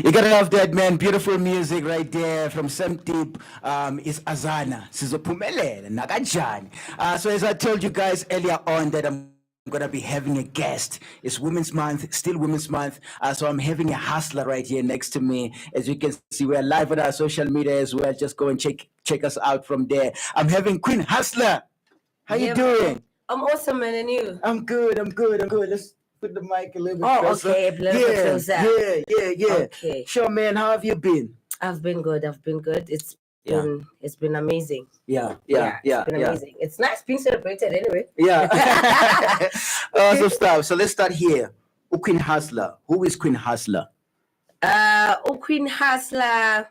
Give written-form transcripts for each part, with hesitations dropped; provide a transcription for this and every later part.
You gotta love that, man. Beautiful music right there from Semtip. Is Azana. Sizophumelela nakanjani. So as I told you guys earlier on that I'm gonna be having a guest. It's Women's Month, still Women's Month. So I'm having a hustler right here next to me. As you can see, we're live on our social media as well. Just go and check us out from there. I'm having Queen Hustler. How you doing? I'm awesome, man, and you? I'm good. Let's put the mic a little bit closer. Okay, a little bit closer. Yeah. Okay. Sure, man. How have you been? I've been good. It's been amazing. Yeah. It's been amazing. It's nice being celebrated anyway. Yeah. Awesome stuff. So let's start here. Queen Hustler. Who is Queen Hustler? Queen Hustler.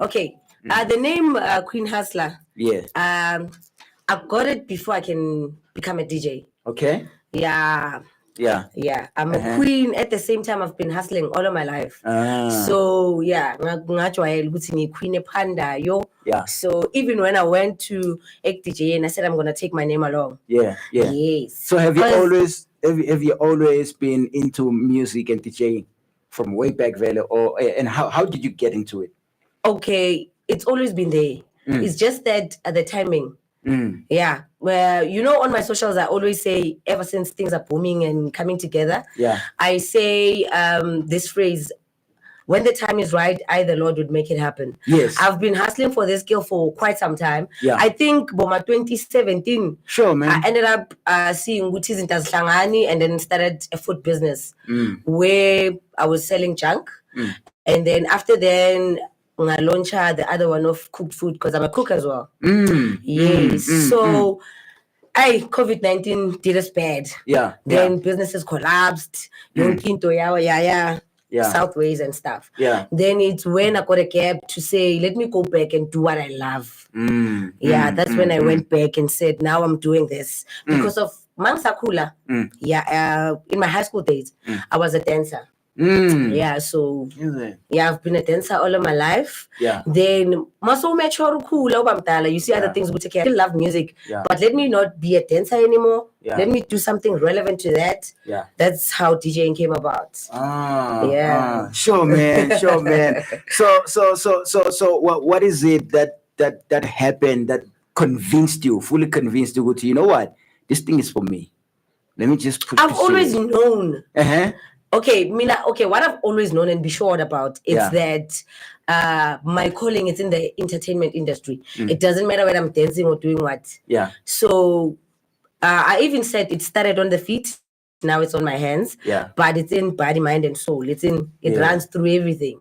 Okay. The name Queen Hustler. Yeah. I got it before I can become a DJ. Okay. Yeah. I'm a queen. At the same time, I've been hustling all of my life. So yeah, queen panda yo. Yeah. So even when I went to DJ and I said I'm gonna take my name along. Yeah. Yes. So have you always been into music and DJing from way back, Vele? And how did you get into it? Okay, it's always been there. It's just that at the timing. Yeah, where on my socials I always say ever since things are booming and coming together, I say this phrase, when the time is right, the Lord would make it happen. Yes. I've been hustling for this girl for quite some time. Yeah. I think Boma 2017. Sure, man. I ended up seeing Guti's in Tazlangani and then started a food business where I was selling junk. And then after then I launched the other one of cooked food because I'm a cook as well. Yes. So COVID-19 did us bad. Yeah. Then businesses collapsed. Southways and stuff. Yeah. Then it's when I got a gap to say, let me go back and do what I love. That's when I went back and said, now I'm doing this. Because of Mangsakula. In my high school days, I was a dancer. So I've been a dancer all of my life. Then you see other things we take care. I still love music, but let me not be a dancer anymore. Let me do something relevant to that. That's how DJing came about. Sure, man. So what is it that happened that fully convinced you to, you know what, this thing is for me? Let me just put I've always known. Okay, what I've always known and be sure about is that my calling is in the entertainment industry. It doesn't matter whether I'm dancing or doing what. So I even said it started on the feet. Now it's on my hands. But it's in body, mind, and soul. It runs through everything.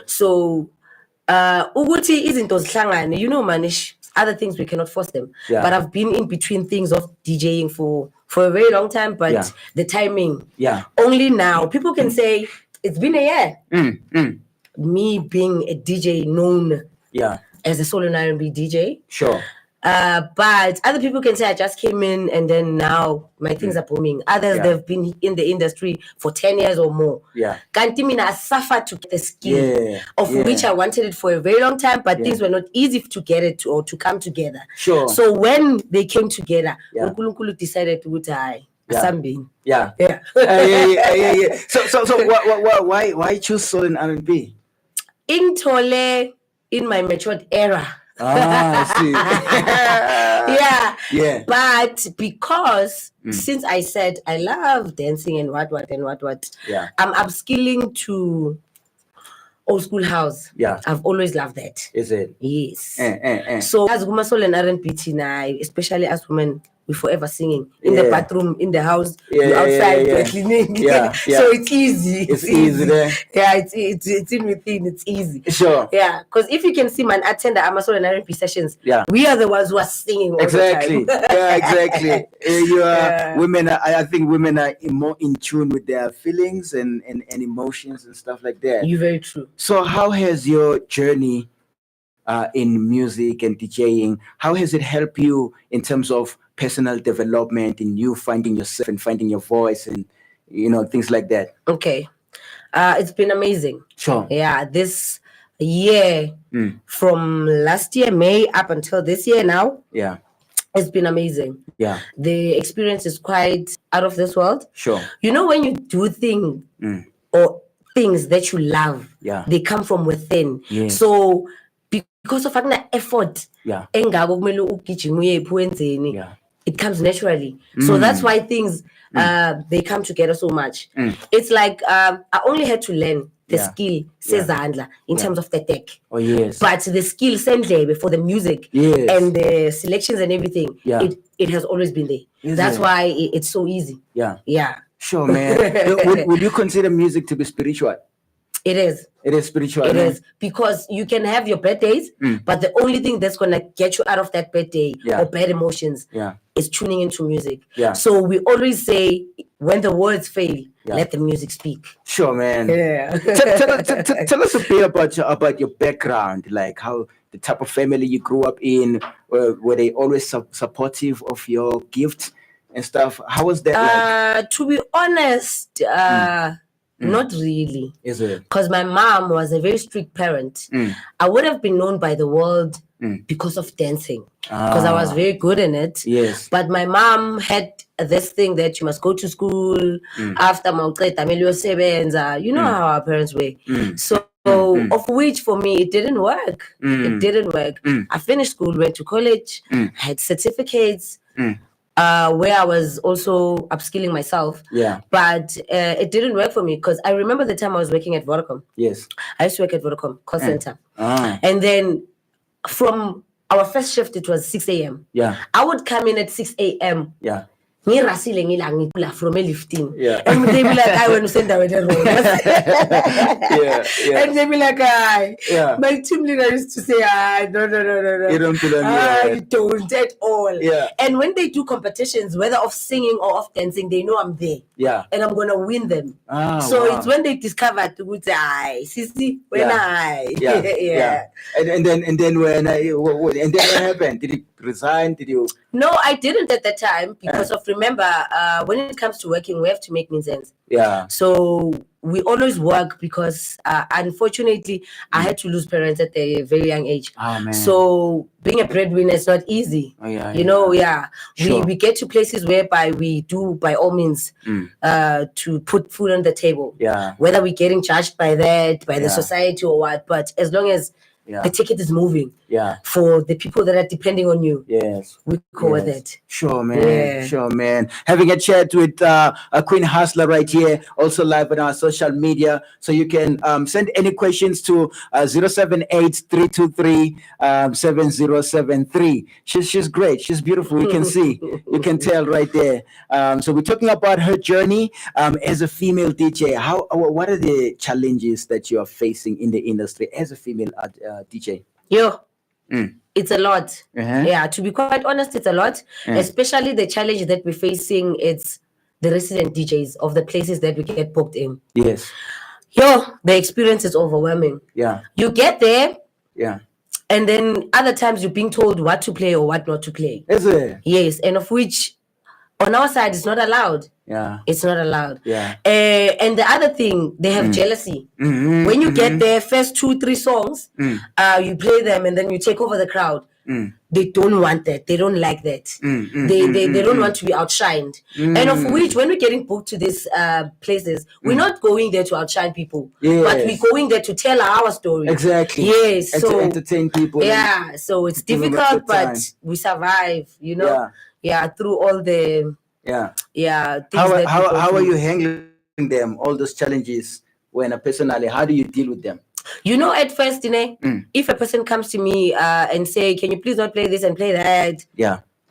So Uguti isn't manish. Other things we cannot force them. But I've been in between things of DJing for a very long time, but the timing. Only now. People can say it's been a year. Me being a DJ known as a solo R&B DJ. Sure. But other people can say I just came in and then now my things are booming. Others, they've been in the industry for 10 years or more. Kantimina, I suffered to get the skill of which I wanted it for a very long time, but things were not easy to get it or to come together. Sure. So when they came together, Nkulunkulu decided to die. Something. So why choose soul and R&B? In Tole, in my matured era. I see. But because since I said I love dancing and what, I'm upskilling to old school house. I've always loved that. Is it? Yes. So as women soul and R&B tonight, especially as women, we forever singing in the bathroom, in the house, outside, cleaning. So it's easy. It's easy there. It's in within. It's easy. Sure. Because if you can see man attend the Amazon and R&B sessions, we are the ones who are singing all the time. Exactly. You are women. I think women are more in tune with their feelings and emotions and stuff like that. You're very true. So how has your journey in music and DJing, how has it helped you in terms of personal development, in you finding yourself and finding your voice and things like that? Okay. It's been amazing. Sure. This year, from last year May up until this year now, it's been amazing. The experience is quite out of this world. Sure. When you do thing or things that you love, they come from within. So because of that effort, it comes naturally. So that's why things they come together so much. It's like I only had to learn the skill sezandla in terms of the tech. But the skill sendlebe for the music and the selections and everything, it has always been there. That's why it's so easy. Sure, man. Would you consider music to be spiritual? It is. It is spiritual. It is, because you can have your bad days, but the only thing that's gonna get you out of that bad day or bad emotions is tuning into music. So we always say, when the words fail, let the music speak. Sure, man. Tell us a bit about your background, like how the type of family you grew up in. Were they always supportive of your gift and stuff? How was that like? To be honest, not really. Is it? Because my mom was a very strict parent. I would have been known by the world because of dancing, because I was very good in it. But my mom had this thing that you must go to school after you know how our parents were. So of which for me it didn't work. It didn't work. I finished school, went to college, had certificates. Where I was also upskilling myself. But it didn't work for me, because I remember the time I was working at Vodacom. I used to work at Vodacom call center. And then from our first shift, it was 6 a.m. I would come in at 6 a.m. From a lifting. And they be like, I want to send away the road. And they be like, my team leader used to say, no. You don't feel I don't at all. And when they do competitions, whether of singing or of dancing, they know I'm there. And I'm gonna win them. So it's when they discovered to say, Sisi, when And then when what happened? Did you resign? Did you? No, I didn't at that time, because of, remember, when it comes to working, we have to make ends. So we always work, because unfortunately I had to lose parents at a very young age. So being a breadwinner is not easy. Sure. We get to places whereby we do, by all means, to put food on the table. Whether we're getting charged by that, by the society or what, but as long as the ticket is moving for the people that are depending on you, we go with it. Sure, man. Sure, man. Having a chat with a Queen Hustler right here, also live on our social media. So you can send any questions to 078-323-7073. She's great. She's beautiful. You can see. You can tell right there. So we're talking about her journey as a female DJ. What are the challenges that you are facing in the industry as a female DJ? It's a lot. To be quite honest, it's a lot. Especially the challenge that we're facing, it's the resident DJs of the places that we get booked in. The experience is overwhelming. You get there, and then other times you're being told what to play or what not to play. Is it? Yes, and of which on our side it's not allowed. It's not allowed. And the other thing, they have jealousy. When you get there, first 2-3 songs, you play them and then you take over the crowd. They don't want that. They don't like that. They don't want to be outshined. And of which, when we're getting booked to these places, we're not going there to outshine people, but we're going there to tell our story. Exactly. Yes. And so to entertain people. So it's difficult, but we survive. Through all the How are you handling them? All those challenges. When personally, how do you deal with them? At first, if a person comes to me and say, can you please not play this and play that?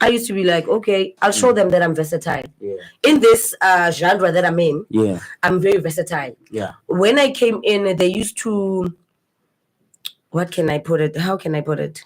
I used to be like, okay, I'll show them that I'm versatile. In this genre that I'm in, I'm very versatile. When I came in, they used to, what can I put it? How can I put it?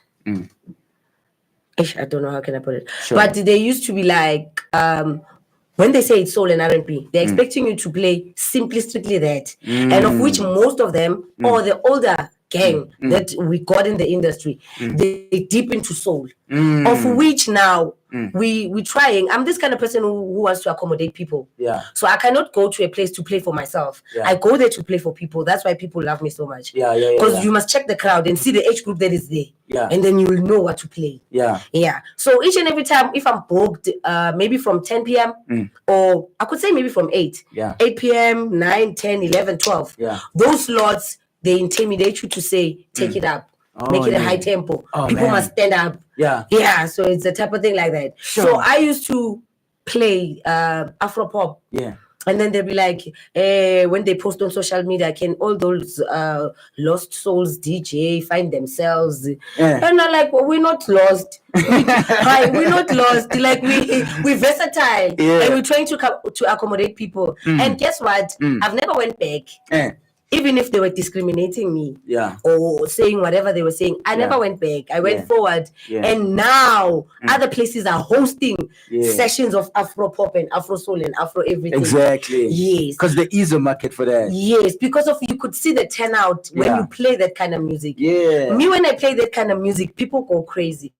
I don't know how can I put it. Sure. But they used to be like, when they say it's soul and R&B, they're expecting you to play simply strictly that. And of which most of them, or the older gang that we got in the industry, they deep into soul. Of which now, we trying. I'm this kind of person who wants to accommodate people. Yeah. So I cannot go to a place to play for myself. Yeah. I go there to play for people. That's why people love me so much. Yeah. Because you must check the crowd and see the age group that is there. Yeah. And then you will know what to play. Yeah. Yeah. So each and every time, if I'm booked, maybe from 10 p.m. Or I could say maybe from 8. Yeah. 8 p.m., 9, 10, 11, 12. Yeah. Those slots, they intimidate you to say, take it up. Make it a high tempo. People must stand up. Yeah. Yeah. So it's a type of thing like that. Sure. So I used to play Afro pop. Yeah. And then they'll be like, when they post on social media, can all those lost souls DJ find themselves? And I'm like, well, we're not lost. We're not lost. Like we're versatile, and we're trying to accommodate people. And guess what? I've never went back. Even if they were discriminating me or saying whatever they were saying, I never went back. I went forward. And now other places are hosting sessions of Afro pop and Afro soul and Afro everything. Exactly. Yes. Because there is a market for that. Yes, because of you could see the turnout when you play that kind of music. Yeah. Me, when I play that kind of music, people go crazy.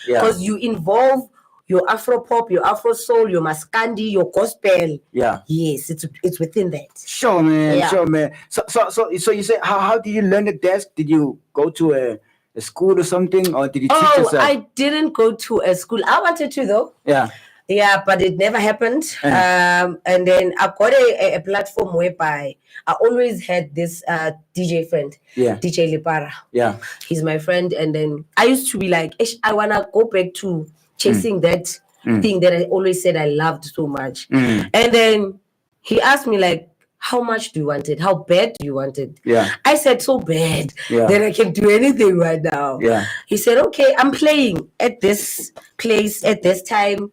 Because you involve your Afro pop, your Afro soul, your Maskandi, your gospel. Yeah. Yes, it's within that. Sure, man. Yeah. Sure, man. So you say, how did you learn the desk? Did you go to a school or something, or did you teach yourself? I didn't go to a school. I wanted to though. Yeah. Yeah, but it never happened. And then I got a platform whereby I always had this DJ friend, DJ Lipara. Yeah. He's my friend. And then I used to be like, I want to go back to chasing that thing that I always said I loved so much. And then he asked me like, how much do you want it? How bad do you want it? Yeah. I said, so bad that I can do anything right now. Yeah. He said, okay, I'm playing at this place at this time.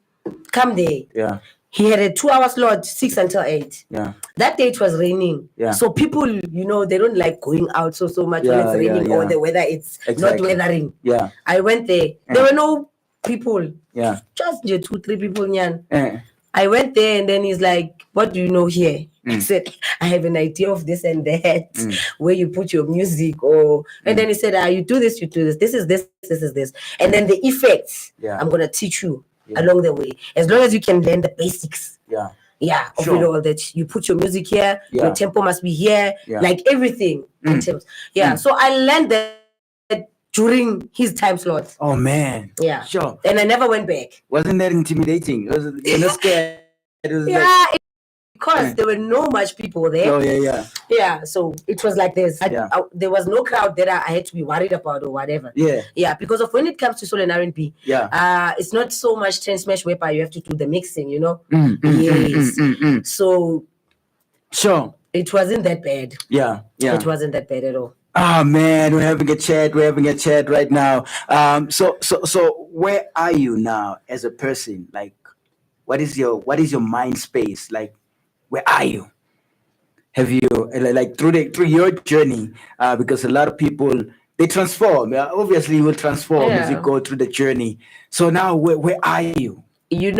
Come there. Yeah. He had a 2-hour slot, 6 until 8. Yeah. That day it was raining. Yeah. So people, they don't like going out so much when it's raining or the weather it's not weathering. Yeah. I went there. There were no people. Yeah. Just 2-3 people. I went there and then he's like, what do you know here? I said, I have an idea of this and that, where you put your music and then he said, you do this, this is this, this is this. And then the effects, I'm going to teach you along the way. As long as you can learn the basics. Yeah. Yeah, of it all, that you put your music here, your tempo must be here, like everything. So I learned that during his time slot. Oh man. Yeah. Sure. And I never went back. Wasn't that intimidating? You're not scared? Because there were no much people there. Oh, yeah. Yeah, so it was like this. There was no crowd that I had to be worried about or whatever. Yeah. Yeah, because of when it comes to soul and R&B, it's not so much trend smash whereby you have to do the mixing, So, sure. It wasn't that bad. Yeah. It wasn't that bad at all. Oh man, we're having a chat right now. So where are you now as a person? Like, what is your mind space? Like, where are you? Have you like through your journey? Because a lot of people, they transform. Obviously, you will transform as you go through the journey. So now, where are you? In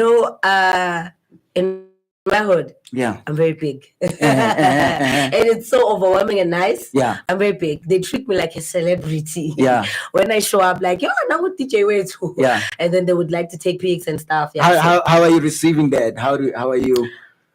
my hood, I'm very big. And it's so overwhelming and nice. Yeah, I'm very big. They treat me like a celebrity. Yeah. When I show up, like, now with DJ way too. Yeah. And then they would like to take pics and stuff. Yeah. How are you receiving that? How are you?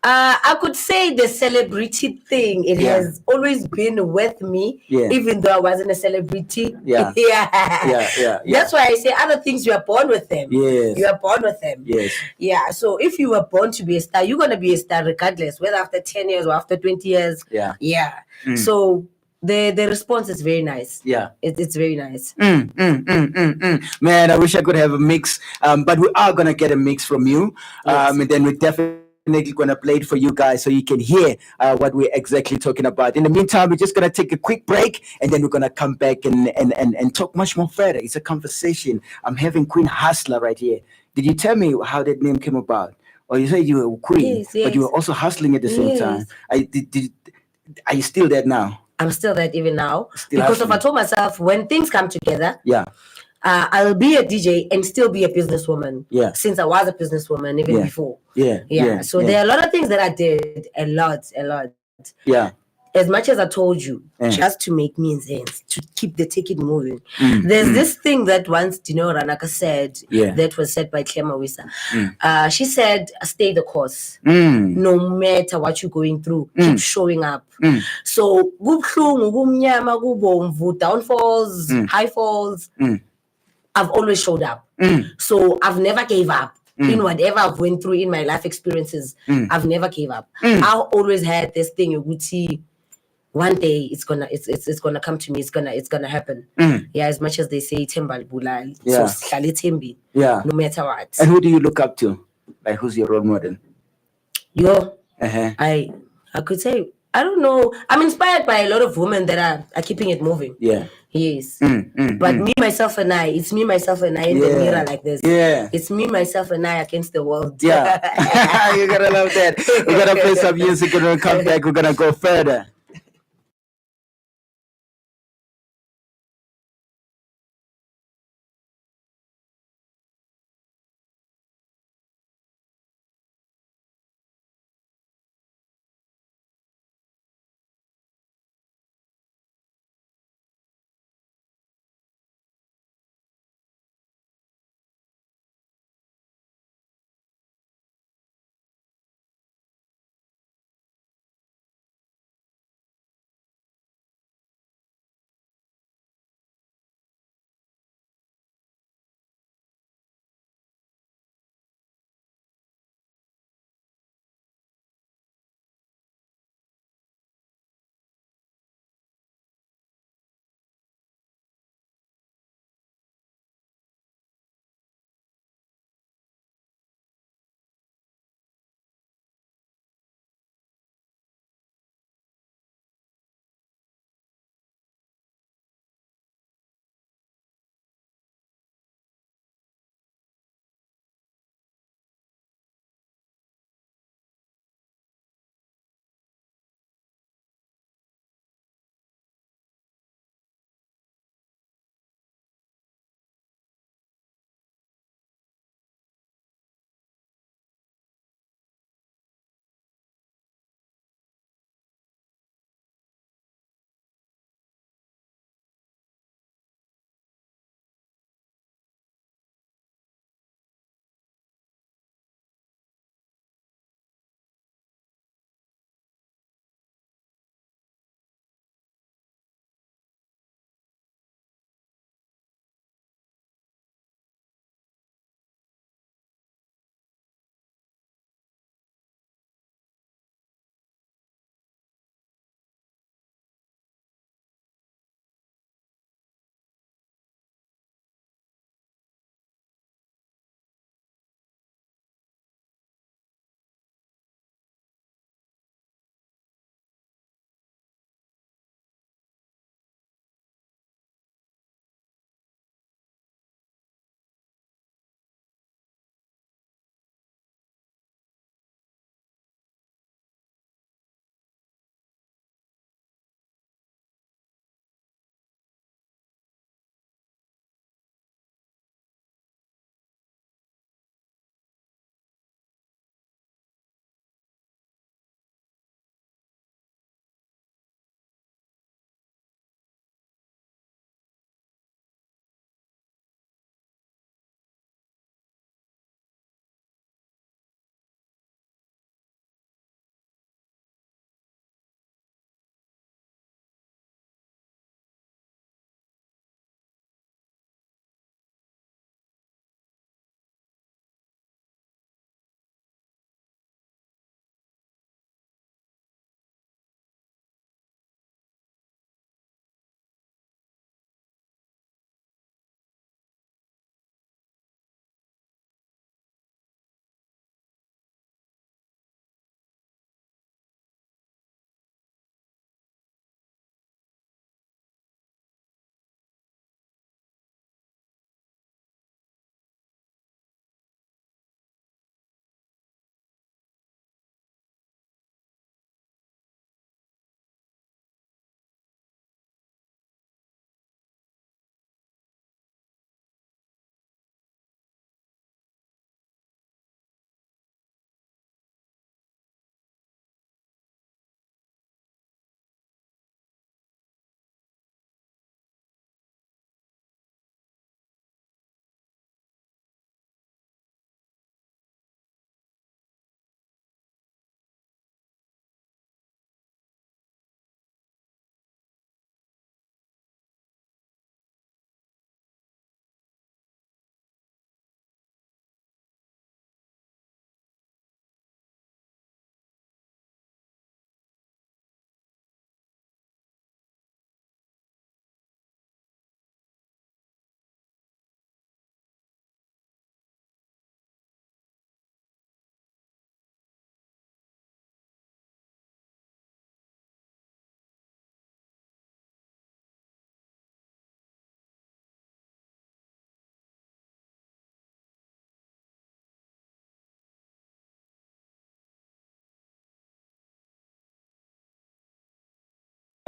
I could say the celebrity thing, it has always been with me, even though I wasn't a celebrity. Yeah. That's why I say other things, you are born with them. Yes. You are born with them. Yes. Yeah. So if you were born to be a star, you're going to be a star regardless, whether after 10 years or after 20 years. Yeah. Yeah. So the response is very nice. Yeah. It's very nice. Man, I wish I could have a mix, but we are going to get a mix from you. Yes. And then we definitely gonna play it for you guys so you can hear what we're exactly talking about. In the meantime, we're just gonna take a quick break and then we're gonna come back and talk much more further. It's a conversation. I'm having Queen Hustler right here. Did you tell me how that name came about? Or you said you were Queen, but you were also hustling at the same time. Are you still that now? I'm still that even now. Because I told myself, when things come together, I'll be a DJ and still be a businesswoman. Yeah. Since I was a businesswoman even before. So there are a lot of things that I did. A lot. Yeah. as much as I told you, just to make me sense, to keep the ticket moving. There's this thing that once Dino Ranaka said, that was said by Claire Mawisa. She said, stay the course. No matter what you're going through, keep showing up. So, downfalls, high falls, I've always showed up. So I've never gave up. In whatever I've went through in my life experiences, I've never gave up. I always had this thing, one day it's gonna come to me, it's gonna happen. Yeah, as much as they say Tembal Bulal, so Slale Tembi, no matter what. And who do you look up to? Like, who's your role model? I could say, I don't know. I'm inspired by a lot of women that are keeping it moving. Yes. But me, myself, and I, it's me, myself, and I in the mirror like this. It's me, myself, and I against the world. You're gonna love that. We're gonna play some music and we'll come back. We're gonna go further.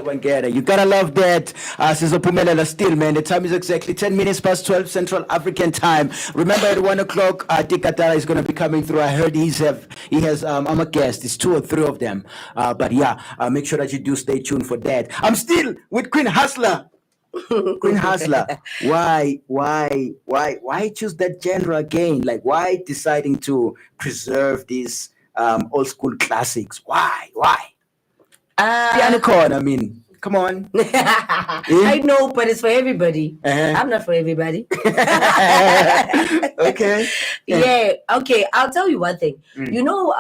You gotta love that. Sizophumelela still, man. The time is exactly 10 minutes past 12 Central African time. Remember at 1 o'clock, Tikatara is gonna be coming through. I heard he has I'm a guest. It's 2 or 3 of them. But yeah, make sure that you do stay tuned for that. I'm still with Queen Hustler. Queen Hustler, why choose that genre again? Like, why deciding to preserve these old school classics? Why? Piano chord, I mean, come on. I know, but it's for everybody. I'm not for everybody. Okay. Yeah. Okay. I'll tell you one thing. You know,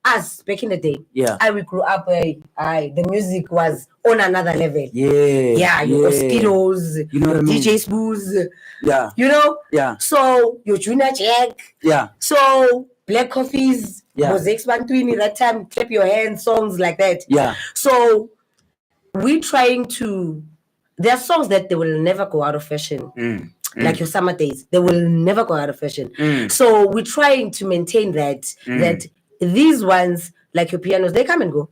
us back in the day. Yeah. We grew up. The music was on another level. Yeah. You know, Skittles. You know what I mean? DJ Smooth. Yeah. You know. Yeah. So your Junior Jack. Yeah. So Black Coffees. Yeah. Was X120 that time? Clap your hands, songs like that. Yeah. So we're trying to. There are songs that they will never go out of fashion. Like your Summer Days, they will never go out of fashion. So we're trying to maintain that these ones, like your pianos, they come and go.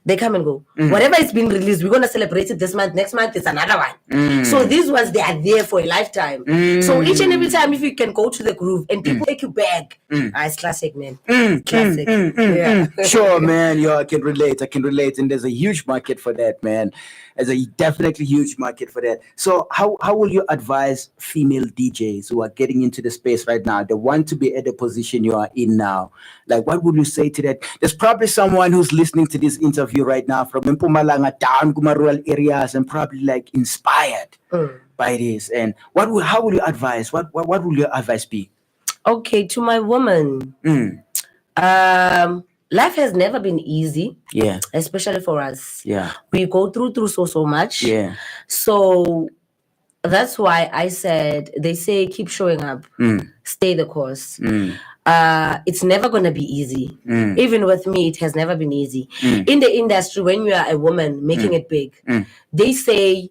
They come and go. Whatever is being released, we're gonna celebrate it this month. Next month, it's another one. So these ones, they are there for a lifetime. So each and every time, if you can go to the groove and people take you back, it's classic, man. Classic. Yeah. Sure, man. I can relate. And there's a huge market for that, man. There's a definitely huge market for that. So how will you advise female DJs who are getting into the space right now? They want to be at the position you are in now. Like, what would you say to that? There's probably someone who's listening to this interview right now from Mpumalanga down to rural areas and probably like inspired by this. And how will you advise? What will your advice be? Okay, to my woman. Life has never been easy. Yeah. Especially for us. Yeah. We go through so much. Yeah. So that's why I said, they say keep showing up. Stay the course. It's never gonna be easy. Even with me, it has never been easy. In the industry, when you are a woman making it big, they say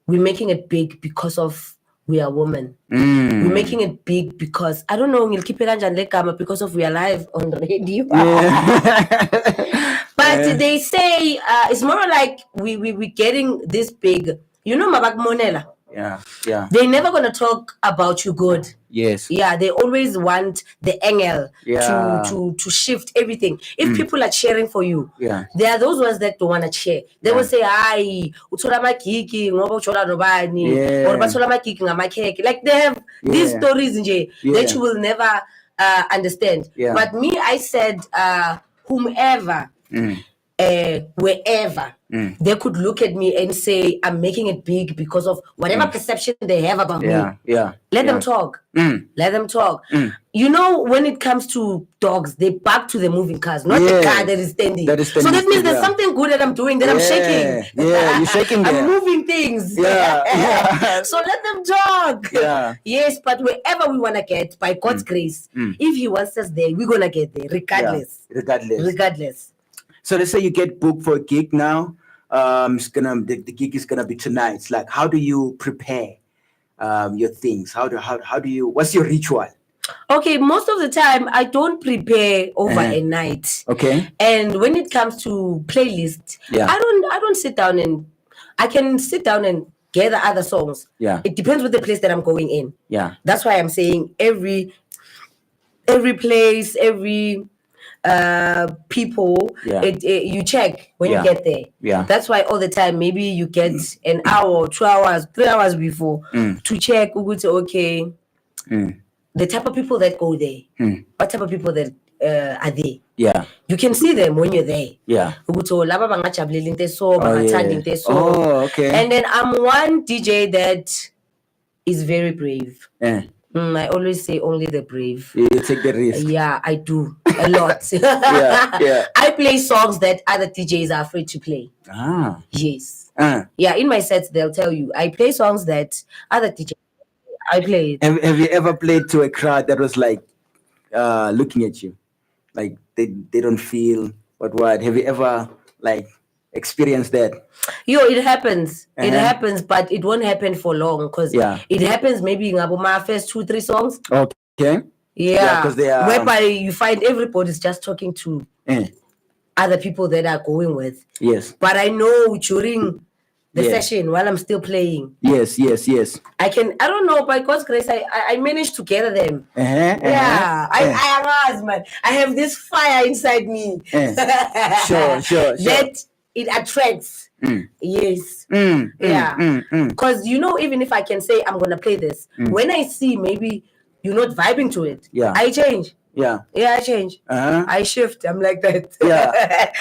we're making it big because of we are women. We're making it big because I don't know, we'll keep it because of we are live on the radio. But they say it's more like we're getting this big. You know, Mabak Monela. Yeah. They're never gonna talk about you good. Yes. Yeah, they always want the angle to shift everything. If people are cheering for you, there are those ones that don't want to cheer. They will say, "Ay, utola makiki, ngoba uchola nobani, or bachola makiki ngamakeke." Like they have these stories that you will never understand. But me, I said, whomever, wherever. They could look at me and say, I'm making it big because of whatever perception they have about me. Let them talk. Let them talk. You know, when it comes to dogs, they bark to the moving cars, not the car that is standing. So that means there's something good that I'm doing, that I'm shaking. Yeah, you're shaking there. I'm moving things. So let them talk. Yes, but wherever we want to get, by God's grace, if He wants us there, we're going to get there, regardless. So let's say you get booked for a gig now. The gig is gonna be tonight. It's like, how do you prepare your things? How do you? What's your ritual? Okay, most of the time I don't prepare over a night. Okay. And when it comes to playlist, I don't sit down and I can sit down and gather other songs. Yeah. It depends with the place that I'm going in. Yeah. That's why I'm saying every place, every people, you check when you get there. Yeah. That's why all the time, maybe you get an hour, 2 hours, 3 hours before to check. Okay, the type of people that go there, what type of people that are there. Yeah. You can see them when you're there. Yeah. Okay. And then I'm one DJ that is very brave. I always say only the brave. You take the risk. Yeah, I do a lot. I play songs that other DJs are afraid to play. Yes. Yeah, in my sets they'll tell you I play songs that other DJs I play. Have you ever played to a crowd that was like looking at you, like they don't feel what? Have you ever like experienced that? It happens. It happens, but it won't happen for long because it happens maybe in my first 2-3 songs. Okay. Yeah, because they are whereby you find everybody's just talking to other people that are going with. Yes. But I know during the session while I'm still playing. Yes. I don't know, by God's grace, I managed to gather them. Yeah. Man. I have this fire inside me. Sure. That it attracts. Yes. Yeah. Because even if I can say I'm gonna play this, when I see maybe you're not vibing to it, I change. I change. I shift. I'm like that.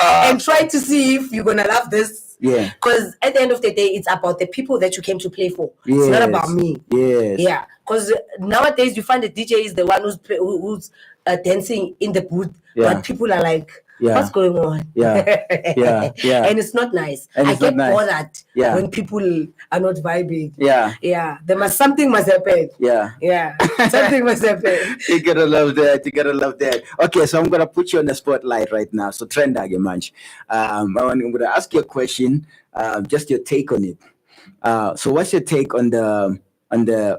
And try to see if you're gonna love this. Because at the end of the day, it's about the people that you came to play for. It's not about me. Yeah. Because nowadays you find the DJ is the one who's dancing in the booth, but people are like, what's going on? And it's not nice. I get bothered when people are not vibing. Something must happen. Something must happen. You gotta love that. Okay, so I'm gonna put you on the spotlight right now. So Trenda Gemanch, I'm gonna ask you a question, just your take on it. So what's your take on the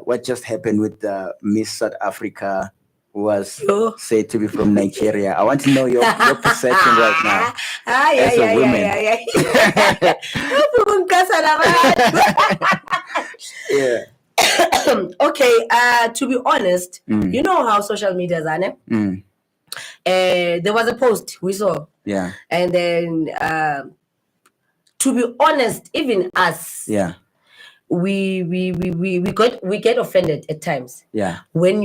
what just happened with Miss South Africa, who was said to be from Nigeria? I want to know your perception right now. As a woman. Okay, to be honest, you know how social media is, Anne? There was a post we saw. And then, to be honest, even us, we get offended at times. When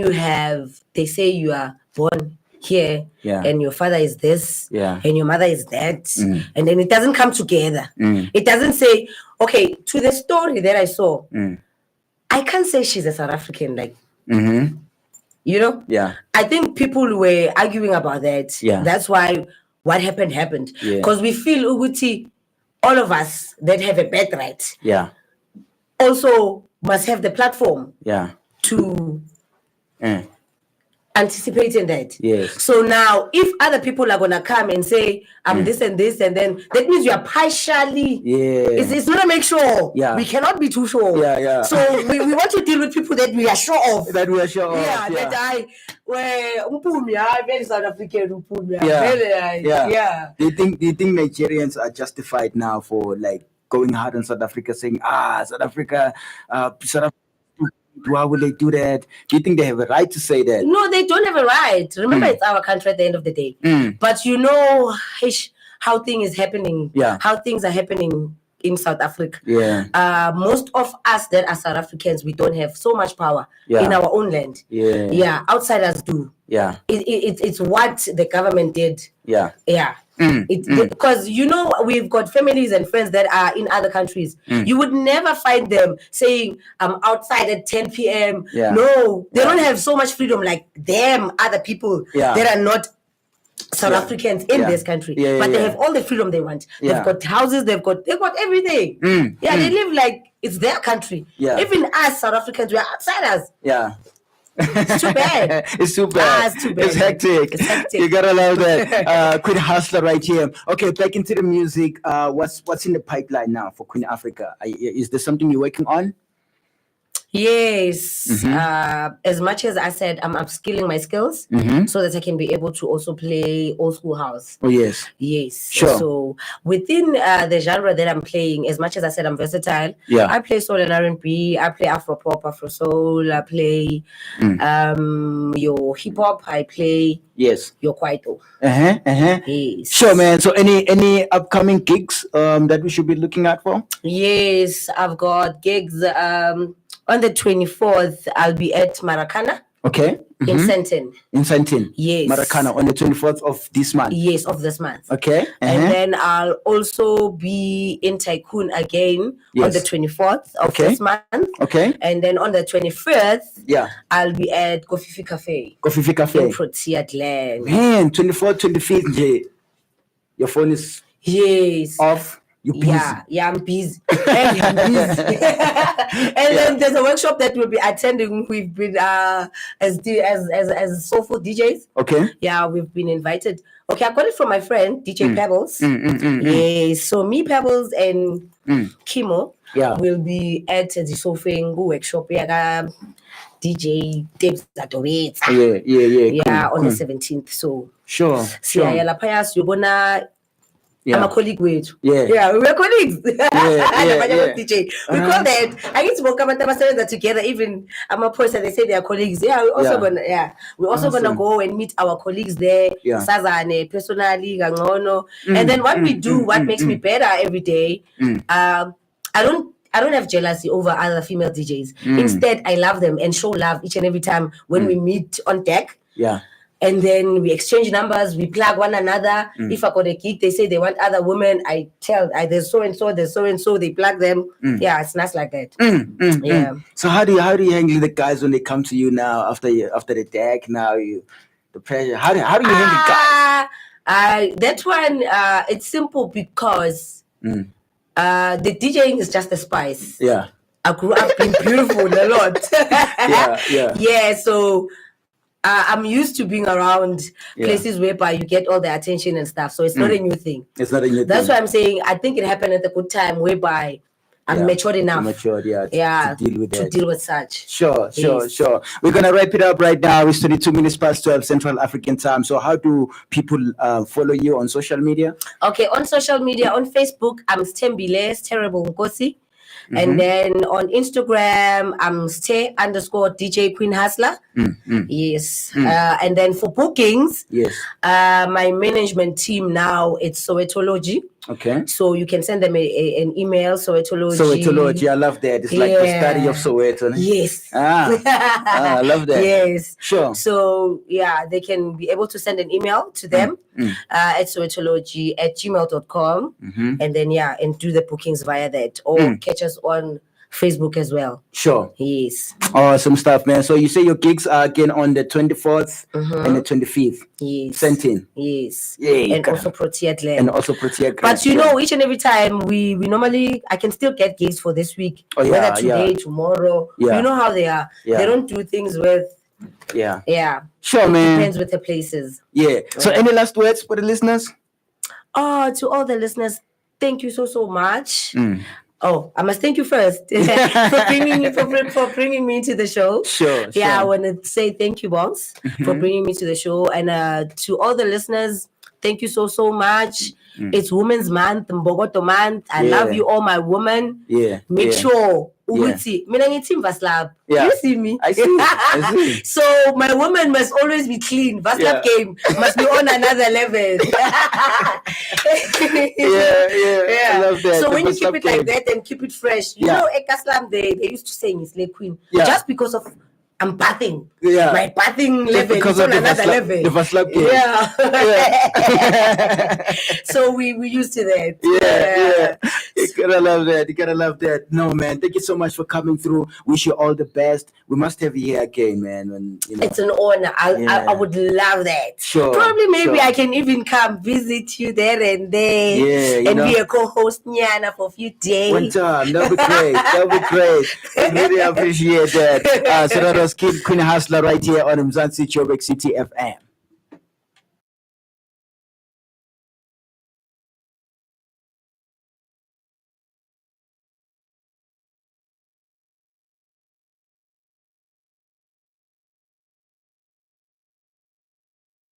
they say you are born here and your father is this and your mother is that, and then it doesn't come together. It doesn't say, okay, to the story that I saw, I can't say she's a South African, like, I think people were arguing about that. That's why what happened. Because we feel, Uguti, all of us that have a birthright also must have the platform to anticipating that. So now, if other people are gonna come and say I'm this and this, and then that means you are partially. It's not to make sure. We cannot be too sure. So we want to deal with people that we are sure of. That I very South African. Do you think Nigerians are justified now for like going hard on South Africa, saying South Africa, why would they do that? Do you think they have a right to say that? No, they don't have a right. Remember, it's our country at the end of the day. But you know how things is happening. How things are happening in South Africa. Most of us that are South Africans, we don't have so much power in our own land. Outsiders do. It's what the government did. Because we've got families and friends that are in other countries. You would never find them saying I'm outside at 10 p.m. No, they don't have so much freedom like them other people that are not South Africans in this country. But they have all the freedom they want. They've got houses, they've got everything. They live like it's their country. Even us South Africans, we are outsiders. It's too bad. It's too bad. It's hectic. You gotta love that. Queen Hustler right here. Okay, back into the music. What's in the pipeline now for Queen Africa? Is there something you're working on? Yes. As much as I said, I'm upskilling my skills so that I can be able to also play old school house. Oh, yes. Yes. Sure. So within the genre that I'm playing, as much as I said I'm versatile, I play soul and R&B, I play Afro pop, Afro soul, I play your hip hop, I play your kwaito. Yes. Sure, man. So any upcoming gigs that we should be looking out for? Yes, I've got gigs. On the 24th, I'll be at Maracana. Okay. In Sentin. Yes. Maracana on the 24th of this month. Yes, of this month. Okay. And then I'll also be in Tycoon again on the 24th of this month. Okay. And then on the 25th, I'll be at Kofifi Cafe. In Protea Glen. Man, 24th, 25th, your phone is off. You busy? I'm busy. And then there's a workshop that we'll be attending. We've been as soulful DJs. Okay. Yeah, we've been invited. Okay, I got it from my friend DJ Pebbles. Yes, so me, Pebbles, and Kimo will be at the Soulfing workshop. DJ Debs Zadowitz. Yeah, on the 17th. So sure. Lapayas, you're gonna I'm a colleague with. Yeah, we're colleagues. DJ. We Uh-huh. call that. I get to work that together. Even I'm a person. They say they are colleagues. We're also gonna go and meet our colleagues there. Sazane personally, Gangono. And then what we do, what makes me better every day. I don't have jealousy over other female DJs. Instead, I love them and show love each and every time when we meet on deck. Yeah. And then we exchange numbers, we plug one another. If I got a gig, they say they want other women. I tell, there's so and so, they plug them. Yeah, it's nice like that. Yeah. So how do you handle the guys when they come to you now after the deck? Now the pressure. How do you handle guys? That one, it's simple because the DJing is just a spice. Yeah. I grew up being beautiful a lot. Yeah. So I'm used to being around places whereby you get all the attention and stuff. So it's not a new thing. It's not a new thing. That's why I'm saying I think it happened at a good time whereby I'm matured enough. To deal with that. To deal with such. Sure. We're gonna wrap it up right now. It's 22 minutes past 12 Central African time. So how do people follow you on social media? Okay, on social media, on Facebook, I'm Stembile, Terrible Nkosi. And then on Instagram, I'm stay_DJ Queen Hustler. Yes. And then for bookings, my management team now, it's Sowetology. Okay. So you can send them an email, Sowetology. Sowetology, I love that. It's like the study of Soweto. Yes. I love that. Yes. Sure. So they can be able to send an email to them at sowetology@gmail.com and then and do the bookings via that or catch us on Facebook as well. Sure. Yes. Awesome stuff, man. So you say your gigs are again on the 24th and the 25th. Yes. Sentin. Yes. Yeah. And also Protea Glen. And also Protea Glen. But you know, each and every time we normally, I can still get gigs for this week. Whether today, tomorrow. Yeah. You know how they are. Yeah. They don't do things with. Yeah. Sure, man. Depends with the places. Yeah. So any last words for the listeners? To all the listeners, thank you so much. Oh, I must thank you first for bringing me to the show. Sure. I want to say thank you, Bongz, for bringing me to the show, and to all the listeners, thank you so much. It's Women's Month, Mbogoto Month. I love you all, my women. Yeah. Make sure. Mina ngithi Vaslab. You see me? I see. So my woman must always be clean. Vaslab game must be on another level. I love that. So when you keep it like that and keep it fresh, you know, Ekaslam they used to say in Slay Queen just because of I'm bathing. My bathing level is on another level. The Vaslab game. So we used to that. You gotta love that. No, man. Thank you so much for coming through. Wish you all the best. We must have you here again, man. When, it's an honor. I would love that. Sure. Probably maybe I can even come visit you there and there. And be a co-host Nyana for a few days. One time. That'll be great. I really appreciate that. So that was Queen Hustler right here on Mzansi Joburg City FM.